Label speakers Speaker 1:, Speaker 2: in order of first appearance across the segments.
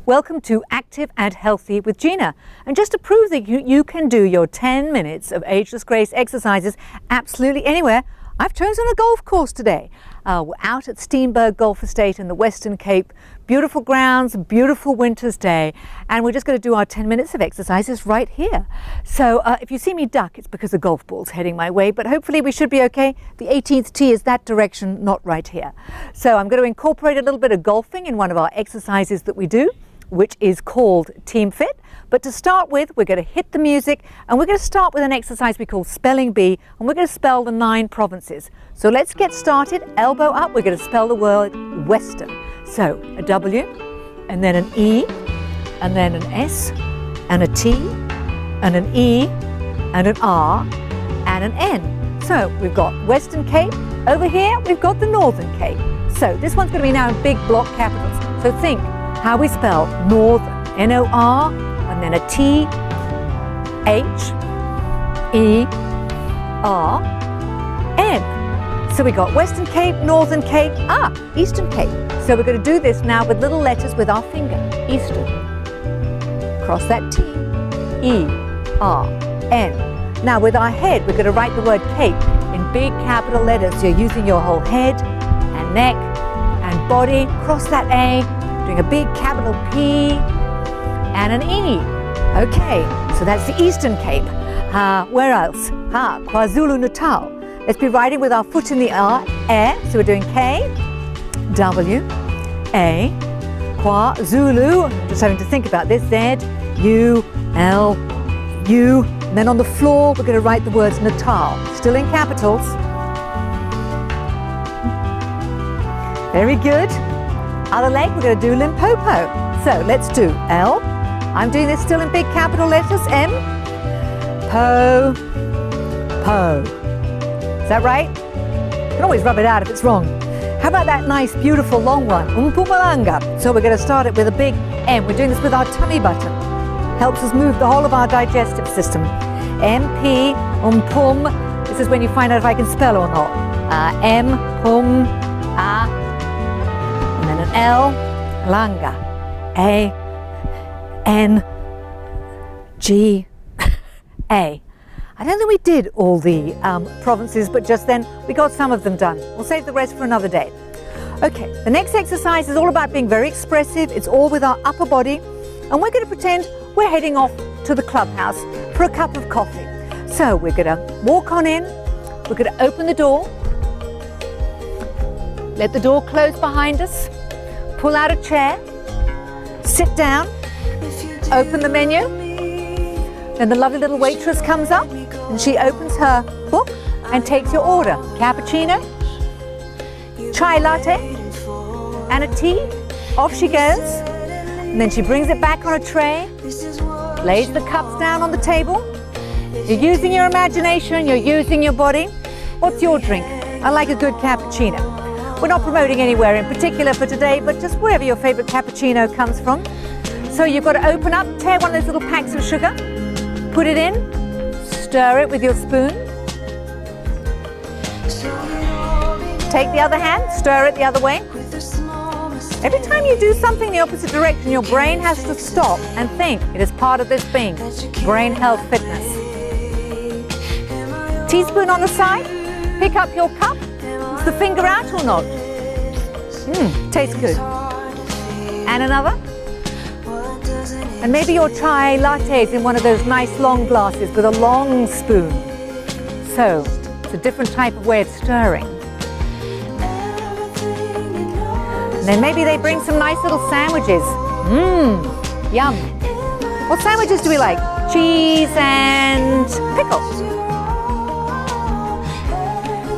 Speaker 1: Welcome to Active and Healthy with Gina. And just to prove that you can do your 10 minutes of Ageless Grace exercises absolutely anywhere, I've chosen a golf course today. We're out at Steenberg Golf Estate in the Western Cape. Beautiful grounds, beautiful winter's day, and we're just going to do our 10 minutes of exercises right here. So if you see me duck, it's because the golf ball's heading my way, but hopefully we should be okay. The 18th tee is that direction, not right here. So I'm going to incorporate a little bit of golfing in one of our exercises that we do, which is called Team Fit. But to start with, we're going to hit the music, and we're going to start with an exercise we call Spelling Bee, and we're going to spell the 9 provinces. So let's get started. Elbow up, we're going to spell the word Western. So a W, and then an E, and then an S, and a T, and an E, and an R, and an N. So we've got Western Cape. Over here, we've got the Northern Cape. So this one's going to be now in big block capitals. So think how we spell Northern, N-O-R, and then a T, H, E, R, N. So we got Western Cape, Northern Cape, Eastern Cape. So we're going to do this now with little letters with our finger. Eastern. Cross that T, E, R, N. Now with our head, we're going to write the word Cape in big capital letters. So you're using your whole head and neck and body. Cross that A, doing a big capital P and an E. Okay, so that's the Eastern Cape. Where else? KwaZulu-Natal. Let's be writing with our foot in the air. So we're doing K, W, A, KwaZulu. Just having to think about this. Z, U, L, U. And then on the floor, we're going to write the words Natal, still in capitals. Very good. Other leg, we're going to do Limpopo. So let's do L. I'm doing this still in big capital letters. M, Po, Po. Is that right? You can always rub it out if it's wrong. How about that nice, beautiful, long one? Mpumalanga. So we're going to start it with a big M. We're doing this with our tummy button. Helps us move the whole of our digestive system. M, P, pum. This is when you find out if I can spell or not. M, pum, A. And then an L, langa. A, N, G, A. I don't think we did all the provinces, but just then we got some of them done. We'll save the rest for another day. Okay, the next exercise is all about being very expressive. It's all with our upper body, and we're going to pretend we're heading off to the clubhouse for a cup of coffee. So we're going to walk on in, we're going to open the door, let the door close behind us, pull out a chair, sit down, open the menu. Then the lovely little waitress comes up and she opens her book and takes your order. Cappuccino, chai latte, and a tea. Off she goes. And then she brings it back on a tray, lays the cups down on the table. You're using your imagination, you're using your body. What's your drink? I like a good cappuccino. We're not promoting anywhere in particular for today, but just wherever your favorite cappuccino comes from. So you've got to open up, tear one of those little packs of sugar, put it in, stir it with your spoon. Take the other hand, stir it the other way. Every time you do something the opposite direction, your brain has to stop and think. It is part of this being, brain health fitness. Teaspoon on the side, pick up your cup. Is the finger out or not? Tastes good. And another. And maybe your chai latte is in one of those nice long glasses with a long spoon. So, it's a different type of way of stirring. And then maybe they bring some nice little sandwiches. Yum. What sandwiches do we like? Cheese and pickle.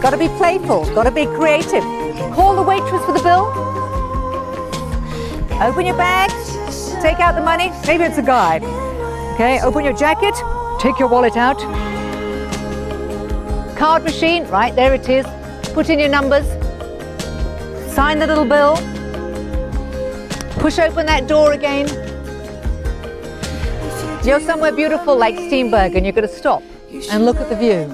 Speaker 1: Gotta be playful, gotta be creative. Call the waitress for the bill. Open your bag. Take out the money. Maybe it's a guy. Okay, open your jacket. Take your wallet out. Card machine, right, there it is. Put in your numbers. Sign the little bill. Push open that door again. You're somewhere beautiful like Steenberg and you're going to stop and look at the view.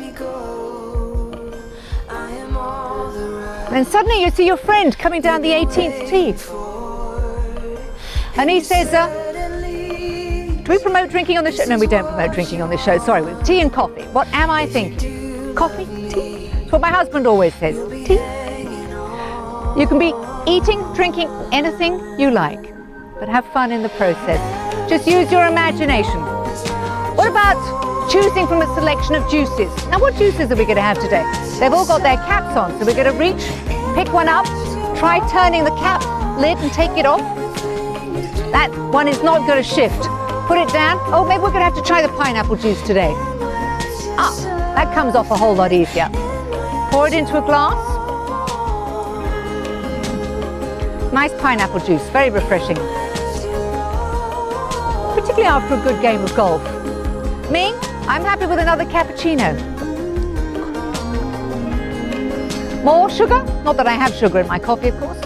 Speaker 1: And suddenly you see your friend coming down the 18th tee. And he says, do we promote drinking on the show? No, we don't promote drinking on this show. Sorry, with tea and coffee. What am I thinking? Coffee? Tea? It's what my husband always says. Tea? You can be eating, drinking, anything you like, but have fun in the process. Just use your imagination. What about choosing from a selection of juices? Now, what juices are we going to have today? They've all got their caps on, so we're going to reach, pick one up, try turning the cap lid and take it off. That one is not going to shift. Put it down. Oh, maybe we're going to have to try the pineapple juice today. Ah, that comes off a whole lot easier. Pour it into a glass. Nice pineapple juice, very refreshing. Particularly after a good game of golf. Me, I'm happy with another cappuccino. More sugar? Not that I have sugar in my coffee, of course.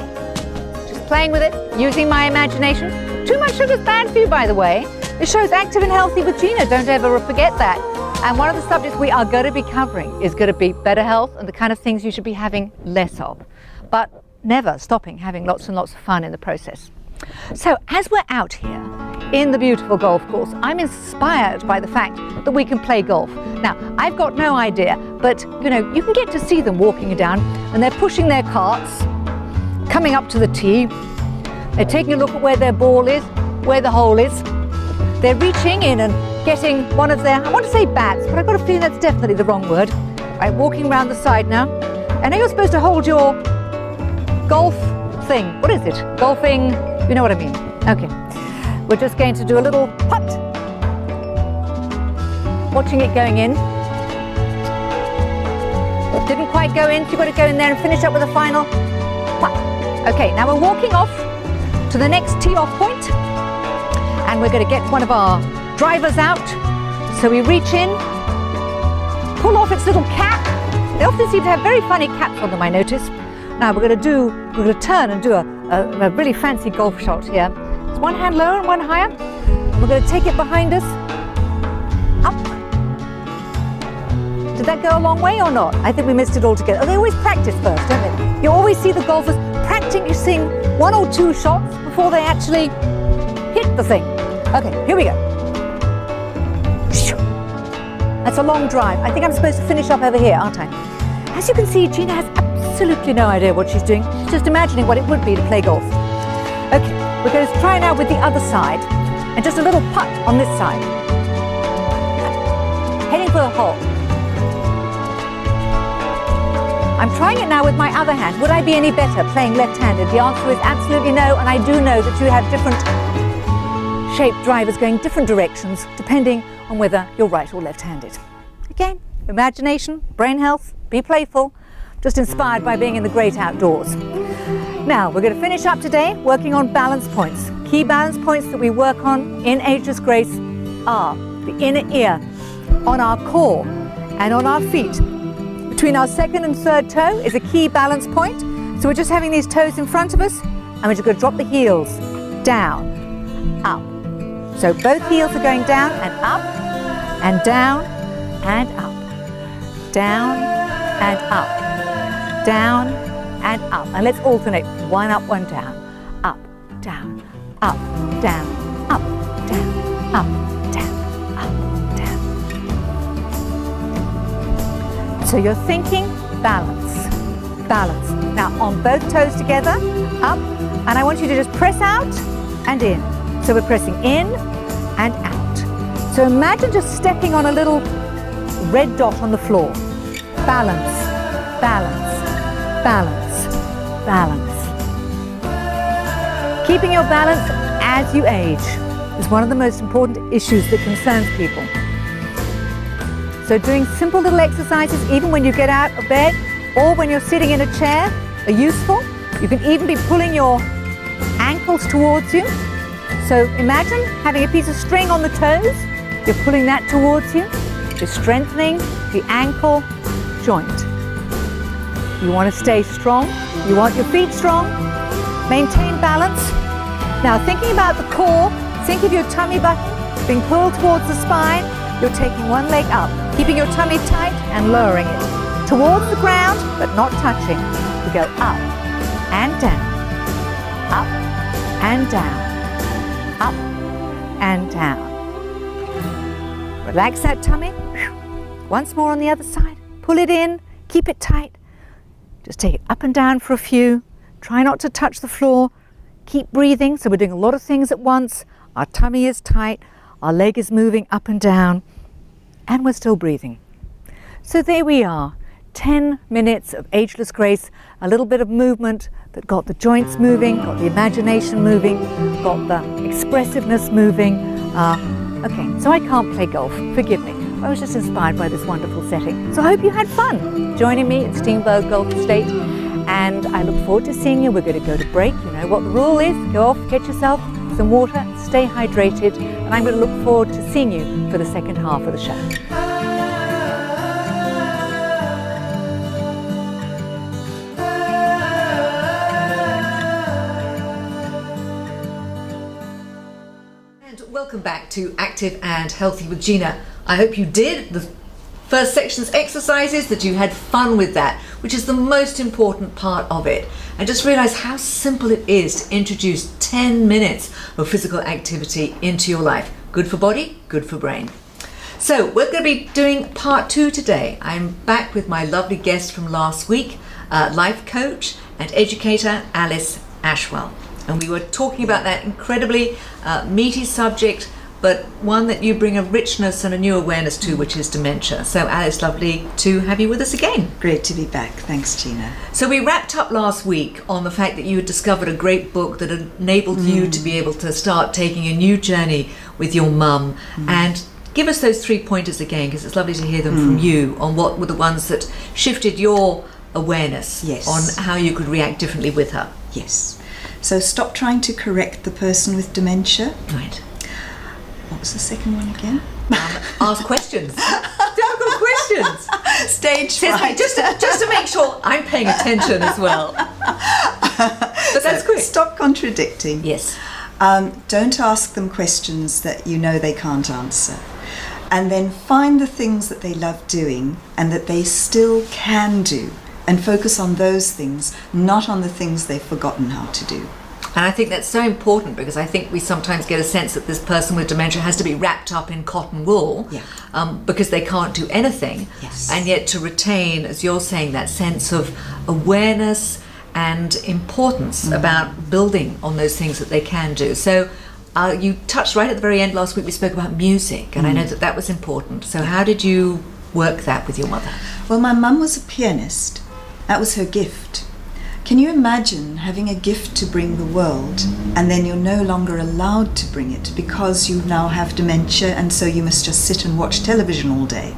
Speaker 1: Just playing with it, using my imagination. Too much sugar is bad for you, by the way. This show's Active and Healthy with Gina. Don't ever forget that. And one of the subjects we are going to be covering is going to be better health and the kind of things you should be having less of. But never stopping having lots and lots of fun in the process. So as we're out here in the beautiful golf course, I'm inspired by the fact that we can play golf. Now, I've got no idea, but you know, you can get to see them walking down and they're pushing their carts, coming up to the tee. They're taking a look at where their ball is, where the hole is. They're reaching in and getting one of their, I want to say bats, but I've got a feeling that's definitely the wrong word. Right, walking around the side now. And now you're supposed to hold your golf thing. What is it? Golfing, you know what I mean. Okay. We're just going to do a little putt. Watching it going in. Didn't quite go in, so you've got to go in there and finish up with a final putt. Okay, now we're walking off to the next tee off point. And we're going to get one of our drivers out. So we reach in, pull off its little cap. They often seem to have very funny caps on them, I notice. Now we're going to turn and do a really fancy golf shot here. It's one hand lower and one higher. We're going to take it behind us. Up. Did that go a long way or not? I think we missed it altogether. Oh, they always practice first, don't they? You always see the golfers practicing one or two shots before they actually hit the thing. Okay, here we go. That's a long drive. I think I'm supposed to finish up over here, aren't I? As you can see, Gina has absolutely no idea what she's doing. She's just imagining what it would be to play golf. Okay, we're going to try now with the other side. And just a little putt on this side. Heading for the hole. I'm trying it now with my other hand. Would I be any better playing left-handed? The answer is absolutely no, and I do know that you have different shaped drivers going different directions depending on whether you're right or left-handed. Again, imagination, brain health, be playful, just inspired by being in the great outdoors. Now, we're going to finish up today working on balance points. Key balance points that we work on in Ageless Grace are the inner ear, on our core and on our feet. Between our second and third toe is a key balance point. So we're just having these toes in front of us and we're just going to drop the heels down, up. So both heels are going down and up and down and up, down and up, down and up. And let's alternate, one up, one down, up, down, up, down, up, down, up, down, up, down. So you're thinking balance, balance. Now on both toes together, up, and I want you to just press out and in. So we're pressing in and out. So imagine just stepping on a little red dot on the floor. Balance, balance, balance, balance. Keeping your balance as you age is one of the most important issues that concerns people. So doing simple little exercises, even when you get out of bed or when you're sitting in a chair, are useful. You can even be pulling your ankles towards you. So imagine having a piece of string on the toes, you're pulling that towards you, you're strengthening the ankle joint. You want to stay strong, you want your feet strong, maintain balance. Now thinking about the core, think of your tummy button being pulled towards the spine, you're taking one leg up, keeping your tummy tight and lowering it towards the ground but not touching. You go up and down, up and down, up and down. Relax that tummy. Once more on the other side. Pull it in, keep it tight. Just take it up and down for a few. Try not to touch the floor. Keep breathing. So we're doing a lot of things at once. Our tummy is tight. Our leg is moving up and down. And we're still breathing. So there we are. 10 minutes of Ageless Grace. A little bit of movement that got the joints moving, got the imagination moving, got the expressiveness moving. Okay, so I can't play golf. Forgive me. I was just inspired by this wonderful setting. So I hope you had fun joining me at Steenberg Golf Estate, and I look forward to seeing you. We're going to go to break. You know what the rule is. Go off, get yourself some water, stay hydrated, and I'm going to look forward to seeing you for the second half of the show. Welcome back to Active and Healthy with Gina. I hope you did the first section's exercises, that you had fun with that, which is the most important part of it. And just realize how simple it is to introduce 10 minutes of physical activity into your life. Good for body, good for brain. So we're going to be doing part 2 today. I'm back with my lovely guest from last week, life coach and educator Alice Ashwell. And we were talking about that incredibly meaty subject, but one that you bring a richness and a new awareness to, which is dementia. So Alice, lovely to have you with us again.
Speaker 2: Great to be back. Thanks, Gina.
Speaker 1: So we wrapped up last week on the fact that you had discovered a great book that enabled you to be able to start taking a new journey with your mum. And give us those 3 pointers again, because it's lovely to hear them from you on what were the ones that shifted your awareness on how you could react differently with her.
Speaker 2: Yes. So stop trying to correct the person with dementia.
Speaker 1: Right.
Speaker 2: What was the second one again?
Speaker 1: Ask questions. Difficult questions.
Speaker 2: Stage fright.
Speaker 1: Just to make sure I'm paying attention as well. But that's great.
Speaker 2: Stop contradicting.
Speaker 1: Yes.
Speaker 2: Don't ask them questions that you know they can't answer. And then find the things that they love doing and that they still can do. And focus on those things, not on the things they've forgotten how to do.
Speaker 1: And I think that's so important, because I think we sometimes get a sense that this person with dementia has to be wrapped up in cotton wool because they can't do anything.
Speaker 2: Yes.
Speaker 1: And yet to retain, as you're saying, that sense of awareness and importance about building on those things that they can do. So you touched right at the very end last week, we spoke about music, and I know that that was important. So how did you work that with your mother?
Speaker 2: Well, my mum was a pianist. That was her gift. Can you imagine having a gift to bring the world, and then you're no longer allowed to bring it because you now have dementia, and so you must just sit and watch television all day?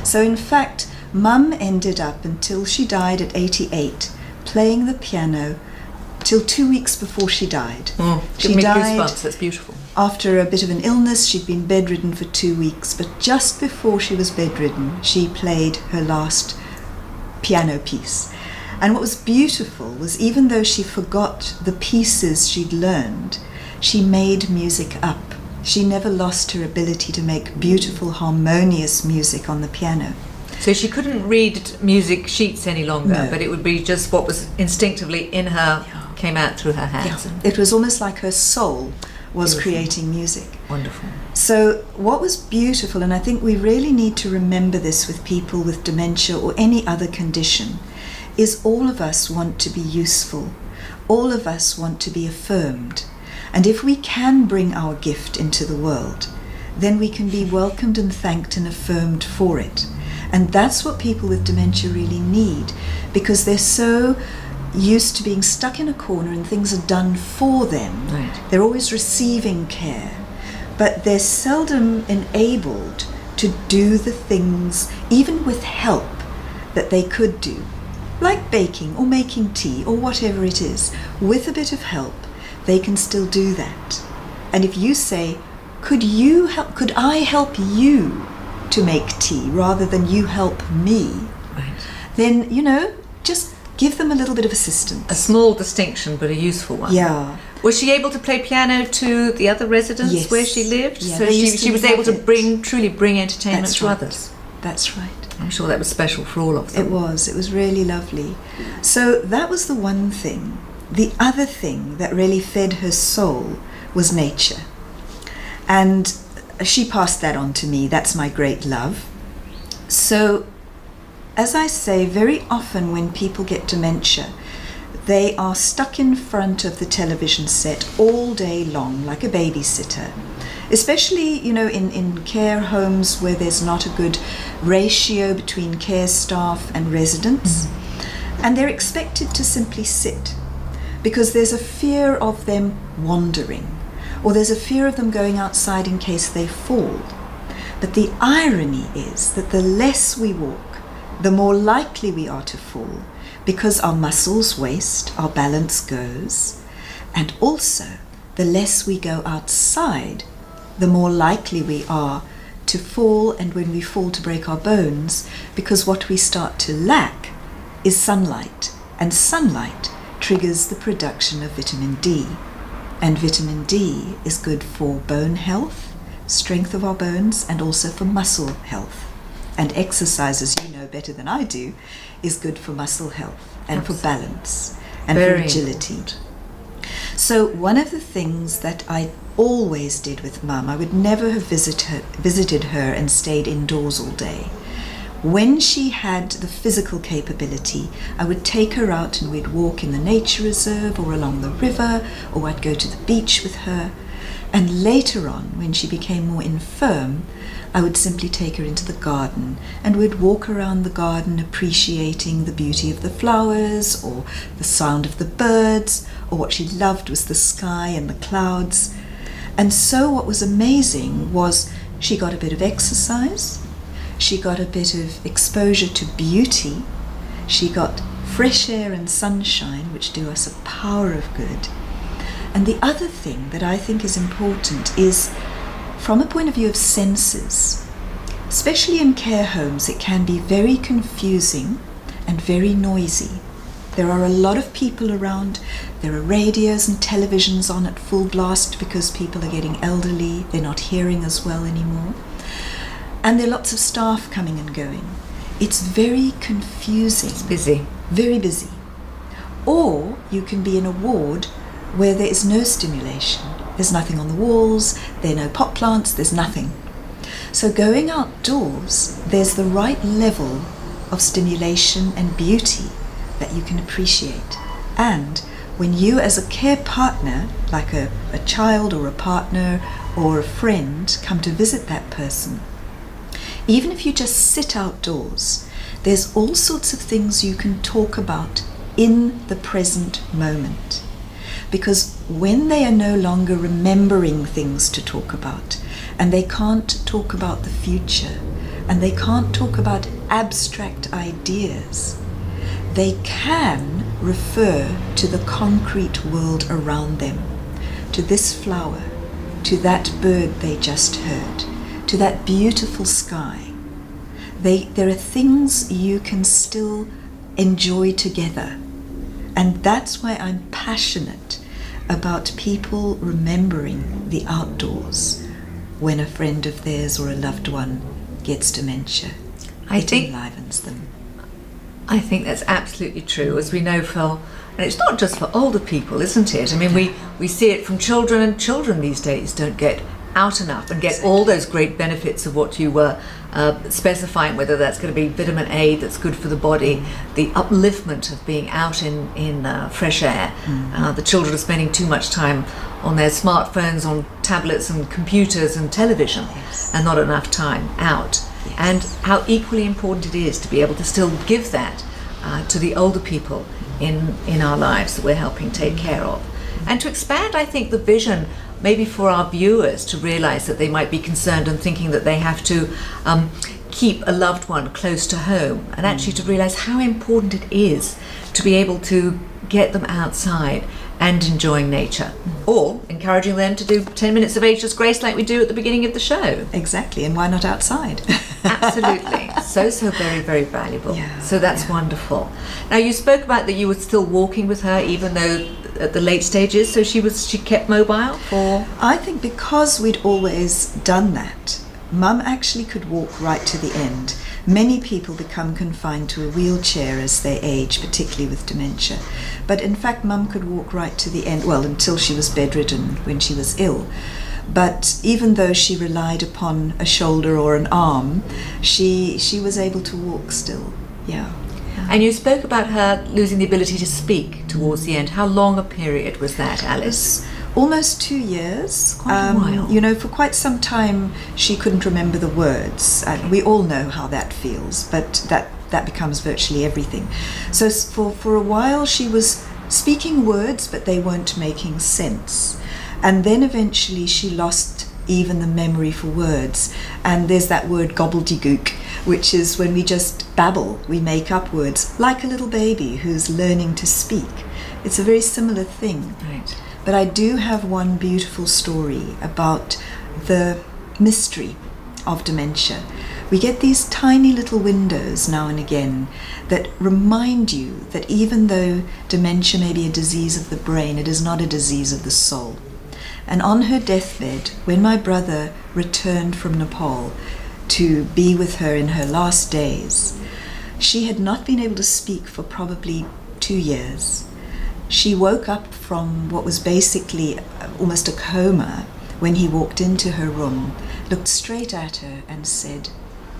Speaker 2: So in fact, Mum ended up, until she died at 88, playing the piano till 2 weeks before she died.
Speaker 1: She died goosebumps. That's beautiful.
Speaker 2: After a bit of an illness. She'd been bedridden for 2 weeks, but just before she was bedridden, she played her last piano piece. And what was beautiful was, even though she forgot the pieces she'd learned, she made music up. She never lost her ability to make beautiful, harmonious music on the piano.
Speaker 1: So she couldn't read music sheets any longer, but it would be just what was instinctively in her, came out through her hands.
Speaker 2: It was almost like her soul was creating music.
Speaker 1: Wonderful.
Speaker 2: So what was beautiful, and I think we really need to remember this with people with dementia or any other condition, is all of us want to be useful. All of us want to be affirmed. And if we can bring our gift into the world, then we can be welcomed and thanked and affirmed for it. And that's what people with dementia really need, because they're so used to being stuck in a corner and things are done for them.
Speaker 1: Right.
Speaker 2: They're always receiving care, but they're seldom enabled to do the things, even with help, that they could do, like baking or making tea or whatever it is. With a bit of help, they can still do that. And if you say, could I help you to make tea rather than you help me, then, just give them a little bit of assistance.
Speaker 1: A small distinction, but a useful one.
Speaker 2: Yeah.
Speaker 1: Was she able to play piano to the other residents where she lived?
Speaker 2: Yeah,
Speaker 1: so she was able to truly bring entertainment to others.
Speaker 2: That's right.
Speaker 1: I'm sure that was special for all of them.
Speaker 2: It was really lovely. So that was the one thing. The other thing that really fed her soul was nature. And she passed that on to me. That's my great love. So, as I say, very often when people get dementia, they are stuck in front of the television set all day long, like a babysitter. Especially, in care homes where there's not a good ratio between care staff and residents. And they're expected to simply sit because there's a fear of them wandering, or there's a fear of them going outside in case they fall. But the irony is that the less we walk, the more likely we are to fall, because our muscles waste, our balance goes, and also the less we go outside, the more likely we are to fall, and when we fall, to break our bones, because what we start to lack is sunlight, and sunlight triggers the production of vitamin D. And vitamin D is good for bone health, strength of our bones, and also for muscle health. And exercise, as you know better than I do, is good for muscle health and
Speaker 1: Absolutely.
Speaker 2: for balance and
Speaker 1: Very
Speaker 2: for agility.
Speaker 1: important.
Speaker 2: So one of the things that I always did with Mum, I would never have visited her and stayed indoors all day. When she had the physical capability, I would take her out and we'd walk in the nature reserve or along the river, or I'd go to the beach with her. And later on, when she became more infirm, I would simply take her into the garden and we'd walk around the garden appreciating the beauty of the flowers or the sound of the birds, or what she loved was the sky and the clouds. And so what was amazing was she got a bit of exercise, she got a bit of exposure to beauty, she got fresh air and sunshine, which do us a power of good. And the other thing that I think is important is, from a point of view of senses, especially in care homes, it can be very confusing and very noisy. There are a lot of people around. There are radios and televisions on at full blast because people are getting elderly. They're not hearing as well anymore. And there are lots of staff coming and going. It's very confusing.
Speaker 1: It's busy.
Speaker 2: Very busy. Or you can be in a ward where there is no stimulation. There's nothing on the walls, there are no pot plants, there's nothing. So going outdoors, there's the right level of stimulation and beauty that you can appreciate. And when you as a care partner, like a child or a partner or a friend, come to visit that person, even if you just sit outdoors, there's all sorts of things you can talk about in the present moment. Because when they are no longer remembering things to talk about, and they can't talk about the future, and they can't talk about abstract ideas, they can refer to the concrete world around them, to this flower, to that bird they just heard, to that beautiful sky. There are things you can still enjoy together. And that's why I'm passionate about people remembering the outdoors when a friend of theirs or a loved one gets dementia. It enlivens them.
Speaker 1: I think that's absolutely true, as we know, Phil. And it's not just for older people, isn't it? I mean, we see it from children, and children these days don't get out enough and get all those great benefits of what you were specifying, whether that's going to be vitamin A that's good for the body, the upliftment of being out in fresh air. The children are spending too much time on their smartphones, on tablets and computers and television, and not enough time out. And how equally important it is to be able to still give that to the older people in our lives that we're helping take care of. And to expand, I think, the vision maybe for our viewers to realize that they might be concerned and thinking that they have to keep a loved one close to home, and actually to realize how important it is to be able to get them outside and enjoying nature, or encouraging them to do 10 minutes of Ageless Grace like we do at the beginning of the show.
Speaker 2: Exactly, and why not outside?
Speaker 1: Absolutely. So very, very valuable.
Speaker 2: Yeah,
Speaker 1: so that's wonderful. Now, you spoke about that you were still walking with her even though at the late stages, so she kept mobile for?
Speaker 2: I think because we'd always done that, Mum actually could walk right to the end. Many people become confined to a wheelchair as they age, particularly with dementia. But in fact, Mum could walk right to the end, well, until she was bedridden when she was ill. But even though she relied upon a shoulder or an arm, she was able to walk still. Yeah.
Speaker 1: And you spoke about her losing the ability to speak towards the end. How long a period was that, Alice?
Speaker 2: Almost 2 years.
Speaker 1: Quite a while.
Speaker 2: You know, for quite some time she couldn't remember the words. And we all know how that feels, but that becomes virtually everything. So for a while she was speaking words, but they weren't making sense. And then eventually she lost even the memory for words. And there's that word gobbledygook, which is when we just babble, we make up words, like a little baby who's learning to speak. It's a very similar thing.
Speaker 1: Right.
Speaker 2: But I do have one beautiful story about the mystery of dementia. We get these tiny little windows now and again that remind you that even though dementia may be a disease of the brain, it is not a disease of the soul. And on her deathbed, when my brother returned from Nepal to be with her in her last days, she had not been able to speak for probably 2 years. She woke up from what was basically almost a coma when he walked into her room, looked straight at her and said,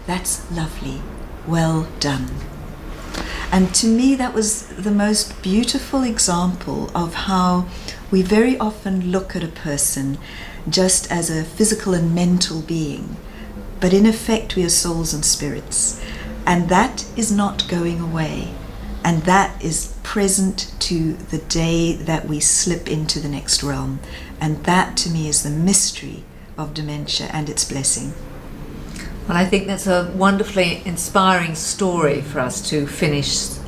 Speaker 2: "That's lovely, well done." And to me that was the most beautiful example of how we very often look at a person just as a physical and mental being, but in effect we are souls and spirits, and that is not going away. And that is present to the day that we slip into the next realm. And that to me is the mystery of dementia and its blessing.
Speaker 1: Well, I think that's a wonderfully inspiring story for us to finish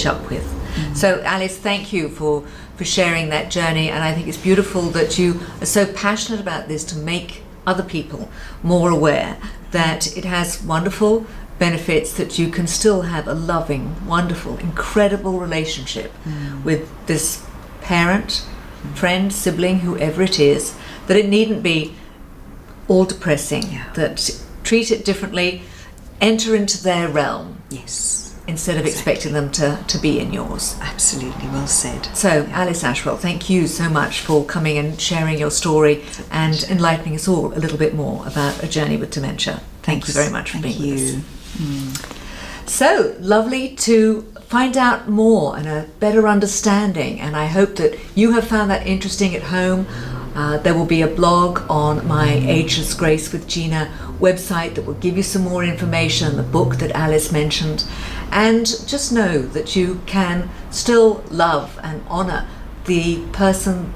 Speaker 1: up with. So Alice, thank you for sharing that journey, and I think it's beautiful that you are so passionate about this to make other people more aware that it has wonderful benefits, that you can still have a loving, wonderful, incredible relationship with this parent, friend, sibling, whoever it is, that it needn't be all depressing, that treat it differently, enter into their realm.
Speaker 2: Yes.
Speaker 1: Instead of expecting them to be in yours.
Speaker 2: Absolutely, well said.
Speaker 1: So, Alice Ashwell, thank you so much for coming and sharing your story and enlightening us all a little bit more about a journey with dementia. Thank you very much for being with us. So lovely to find out more and a better understanding, and I hope that you have found that interesting at home. There will be a blog on my Ageless Grace with Gina website that will give you some more information, the book that Alice mentioned, and just know that you can still love and honor the person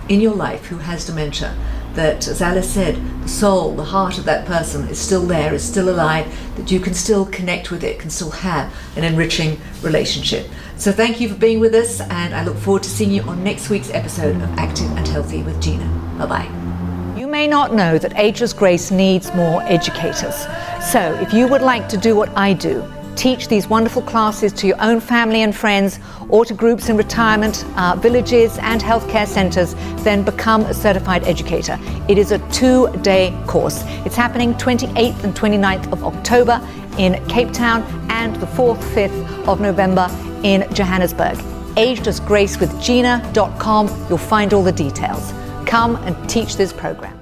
Speaker 1: in your life who has dementia. That, as Alice said, the soul, the heart of that person is still there, is still alive, that you can still connect with it, can still have an enriching relationship. So thank you for being with us, and I look forward to seeing you on next week's episode of Active and Healthy with Gina. Bye-bye. You may not know that Ageless Grace needs more educators. So if you would like to do what I do, teach these wonderful classes to your own family and friends, or to groups in retirement villages and healthcare centres, then become a certified educator. It is a 2-day course. It's happening 28th and 29th of October in Cape Town and the 4th, 5th of November in Johannesburg. agelessgracewithgina.com. You'll find all the details. Come and teach this program.